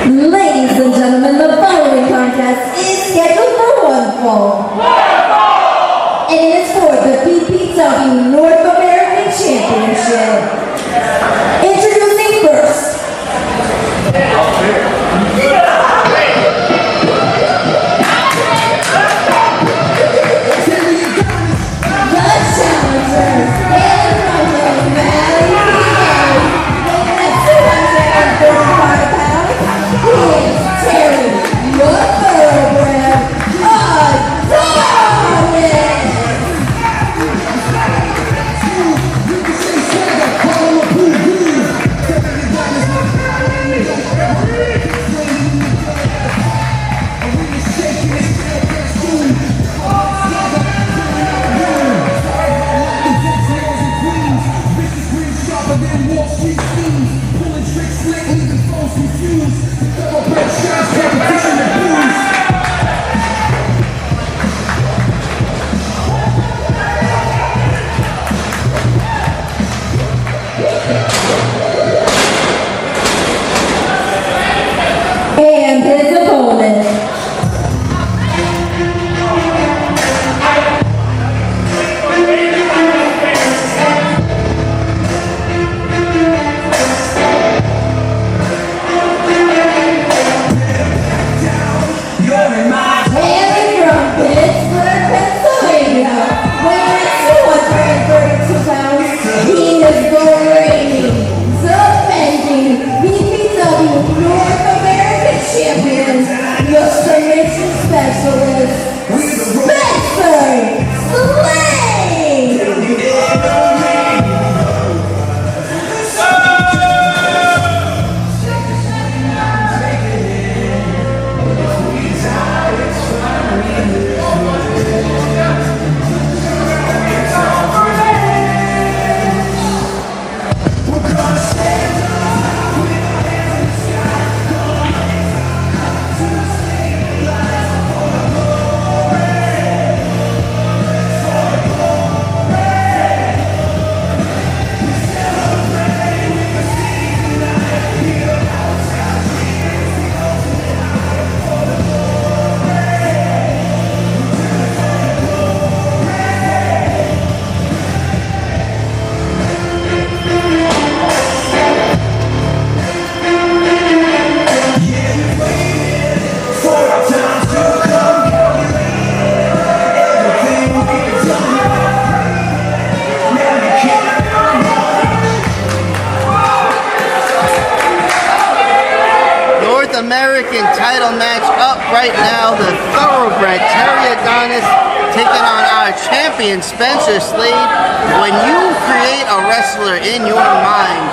Ladies and gentlemen, the following contest is scheduled for one fall. And it is for the BPW North American Championship. Introducing first. And his opponent. American title match up right now. The thoroughbred Terry Adonis taking on our champion Spencer Slade. When you create a wrestler in your mind,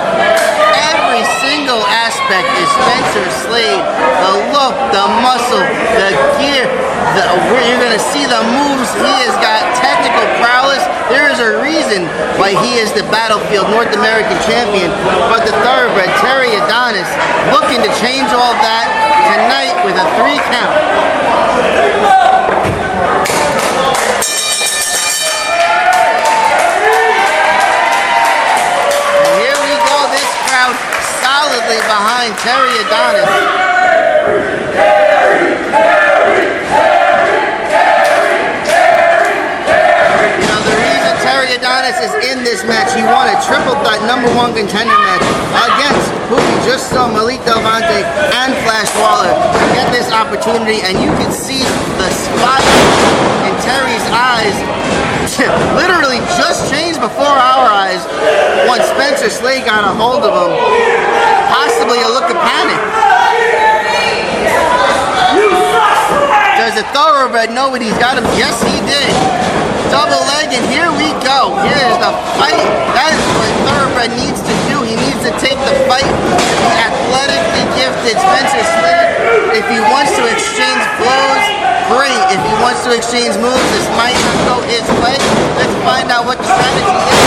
every single aspect is Spencer Slade. The look, the muscle, the gear, you're going to see the moves. He has got technical prowess. There is a reason why he is the Battlefield North American champion. But the thoroughbred Terry Adonis looking to change all that tonight with a 3 count. And here we go, this crowd solidly behind Terry Adonis. Adonis is in this match. He won a triple threat #1 contender match against who we just saw, Malik Delvante and Flash Waller, get this opportunity, and you can see the spot in Terry's eyes literally just changed before our eyes when Spencer Slade got a hold of him. Possibly a look of panic. Does the thoroughbred know what he's got him? Yes, he did. Double leg, and here we go. Here's the fight. That is what thoroughbred needs to do. He needs to take the fight to the athletically gifted Spencer Slade. If he wants to exchange blows, great. If he wants to exchange moves, this might not go his way. Let's find out what the strategy is.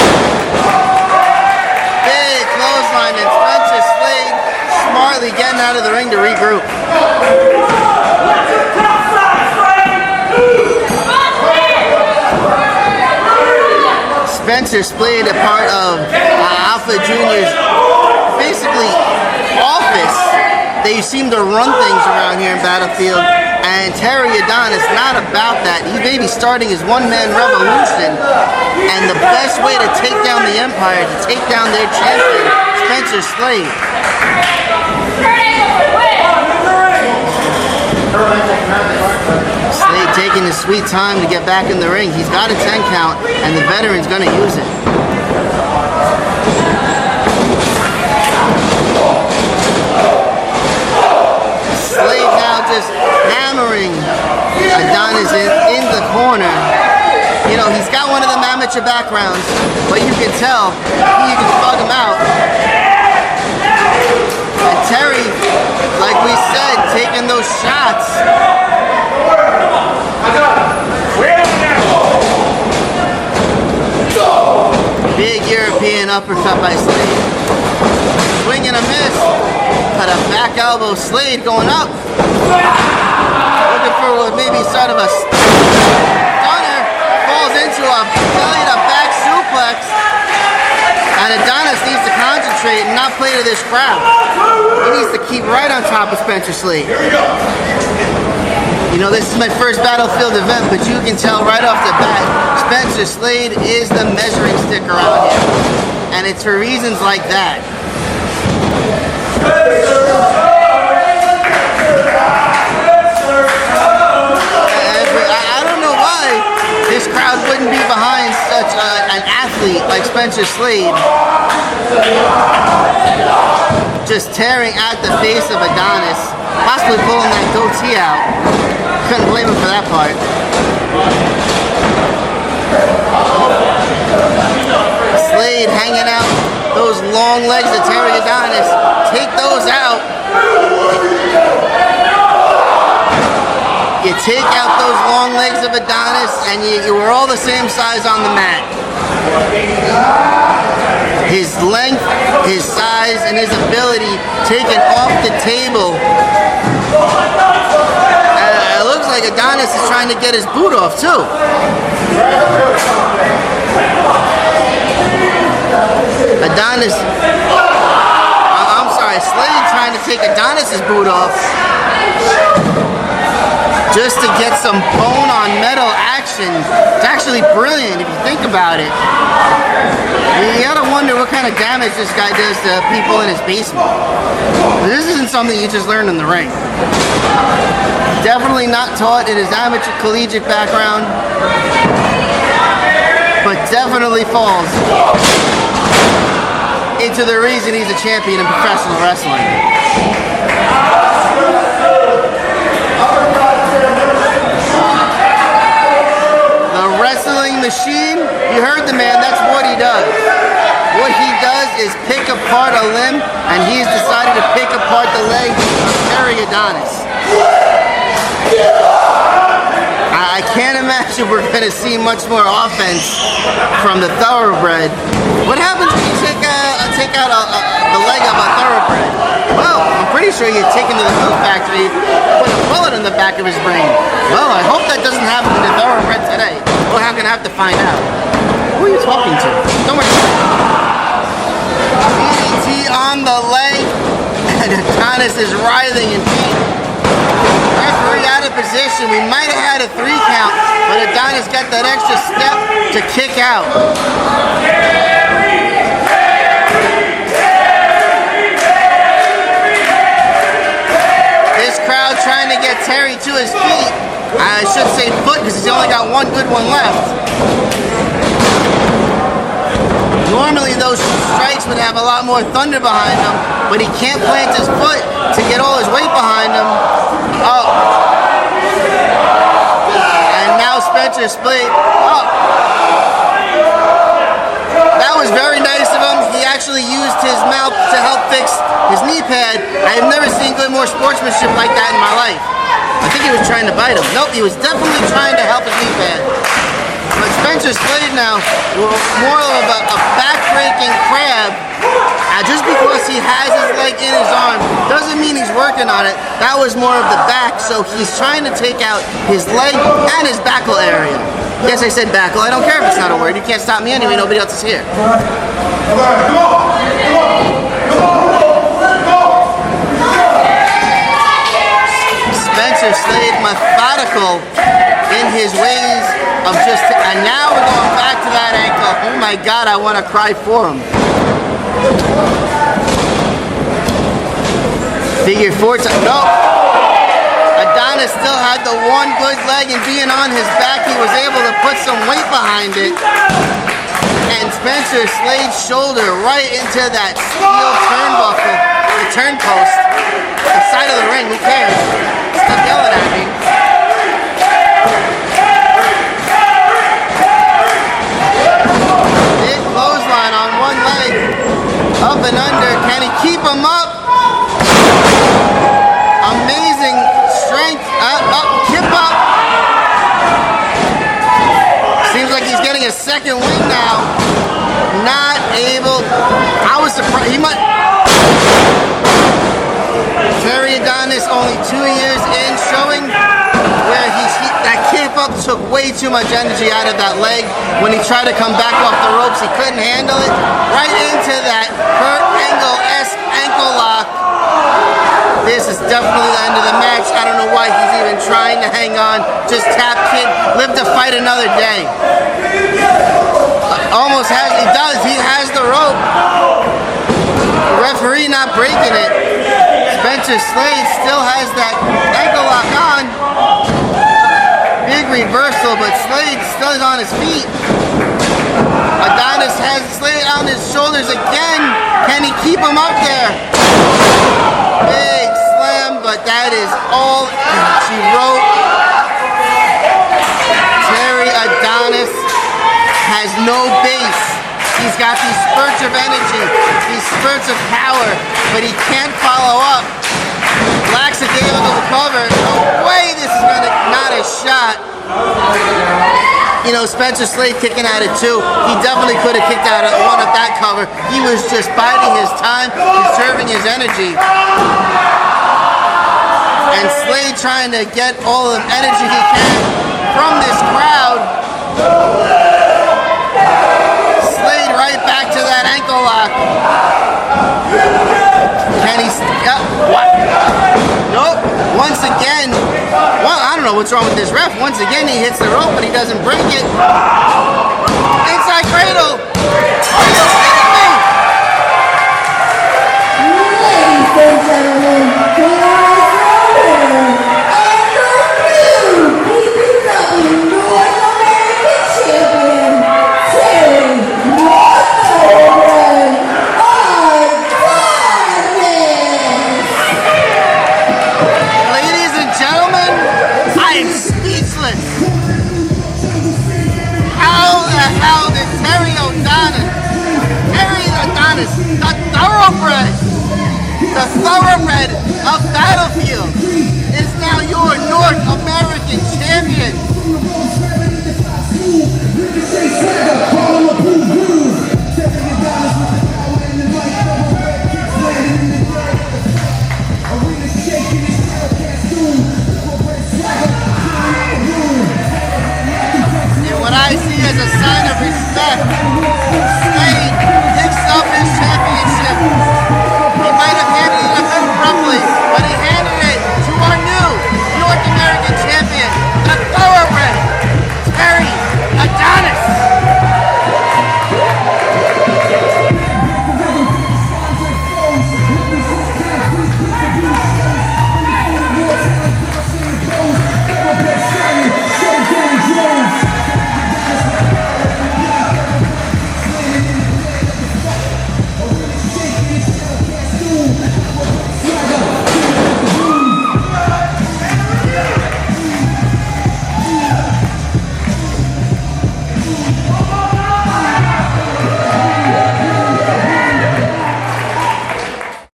Big clothesline, and Spencer Slade smartly getting out of the ring to regroup. Spencer Slade, a part of Alpha Jr.'s basically office they seem to run things around here in Battlefield, and Terry Adonis not about that. He may be starting his one-man revolution, and the best way to take down the Empire, to take down their champion, Spencer Slade. Slade taking his sweet time to get back in the ring. He's got a 10 count, and the veteran's going to use it. Slade now just hammering Adonis in the corner. You know, he's got one of them amateur backgrounds, but you can tell he can bug him out. And Terry, like we said, taking those shots. Big European uppercut by Slade. Swing and a miss. Cut a back elbow. Slade going up. Looking for maybe sort of a stunner. Falls into a belly to back suplex. And Adonis needs to concentrate and not play to this crowd. He needs to keep right on top of Spencer Slade. You know, this is my first Battlefield event, but you can tell right off the bat, Spencer Slade is the measuring stick around here. And it's for reasons like that. I don't know why this crowd wouldn't be behind such an athlete like Spencer Slade. Just tearing at the face of Adonis, possibly pulling that goatee out. Couldn't blame him for that part. Slade hanging out those long legs of Terry Adonis. Take those out. You take out those long legs of Adonis and you were all the same size on the mat. His length, his size, and his ability taken off the table. It looks like Adonis is trying to get his boot off too. Adonis, I'm sorry, Slade trying to take Adonis's boot off just to get some bone on metal action. It's actually brilliant if you think about it. You gotta wonder what kind of damage this guy does to people in his basement. This isn't something you just learn in the ring. Definitely not taught in his amateur collegiate background, but definitely falls into the reason he's a champion in professional wrestling. The wrestling machine, you heard the man, that's what he does. What he does is pick apart a limb, and he's decided to pick apart the leg of Terry Adonis. I can't imagine we're going to see much more offense from the Thoroughbred. What happens when you take out the leg of a Thoroughbred? Well, I'm pretty sure you take him to the food factory, put a bullet in the back of his brain. Well, I hope that doesn't happen to the Thoroughbred today. We're going to have to find out. Who are you talking to? Don't worry. DDT on the leg, and Adonis is writhing in pain. Referee out of position. We might have had a 3 count, but Adonis got that extra step to kick out. This crowd trying to get Terry to his feet. I should say foot because he's only got one good one left. Normally those strikes would have a lot more thunder behind them, but he can't plant his foot to get all his weight behind him. Oh. And now Spencer Slade. Oh. That was very nice of him. He actually used his mouth to help fix his knee pad. I have never seen more sportsmanship like that in my life. I think he was trying to bite him. Nope, he was definitely trying to help his knee pad. But Spencer Slade now, more of a back-breaking crab. Just because he has his leg in his arm doesn't mean he's working on it. That was more of the back, so he's trying to take out his leg and his backle area. Yes, I said backle. I don't care if it's not a word. You can't stop me anyway. Nobody else is here. Spencer Slade methodical in his ways of just, and now we're going back to that ankle. Oh my God, I want to cry for him. Figure four time, no. Adonis still had the one good leg, and being on his back, he was able to put some weight behind it. And Spencer Slade's shoulder right into that steel turnbuckle, the turn post, the side of the ring, who cares? Stop yelling at me. Big clothesline on one leg, up and under. Can he keep him up? Amazing strength, kip up. Seems like he's getting a second win now. Not able, I was surprised, he might. Terry Adonis only 2 years in, showing where that kip up took way too much energy out of that leg. When he tried to come back off the ropes, he couldn't handle it. Right into that Kurt Angle-esque ankle lock. This is definitely the end of the match. I don't know why he's even trying to hang on. Just tap, kid. Live to fight another day. Almost has, he does. He has the rope. The referee not breaking it. Spencer Slade still has that ankle lock on. Big reversal, but Slade still is on his feet. Adonis has Slade on his shoulders again. Can he keep him up there? Big slam, but that is all she wrote. Terry Adonis has no base. He's got these spurts of energy, these spurts of power, but he can't follow up. Lackadaisical cover. No way this is gonna, not a shot. You know, Spencer Slade kicking at it too. He definitely could have kicked out one of that cover. He was just biding his time, conserving his energy. And Slade trying to get all the energy he can from this crowd. Slade right back to that ankle lock. Can he, what? Nope, once again, well, I don't know what's wrong with this ref. Once again, he hits the rope, but he doesn't break it. Inside cradle. Are you kidding me? Ladies and gentlemen, we are and the new BPW North American Champion, Terry Adonis. Ladies and gentlemen, I am speechless. How the hell did Terry Adonis, the thoroughbred of Battlefield, is now your North American champion? And what I see as a sign of respect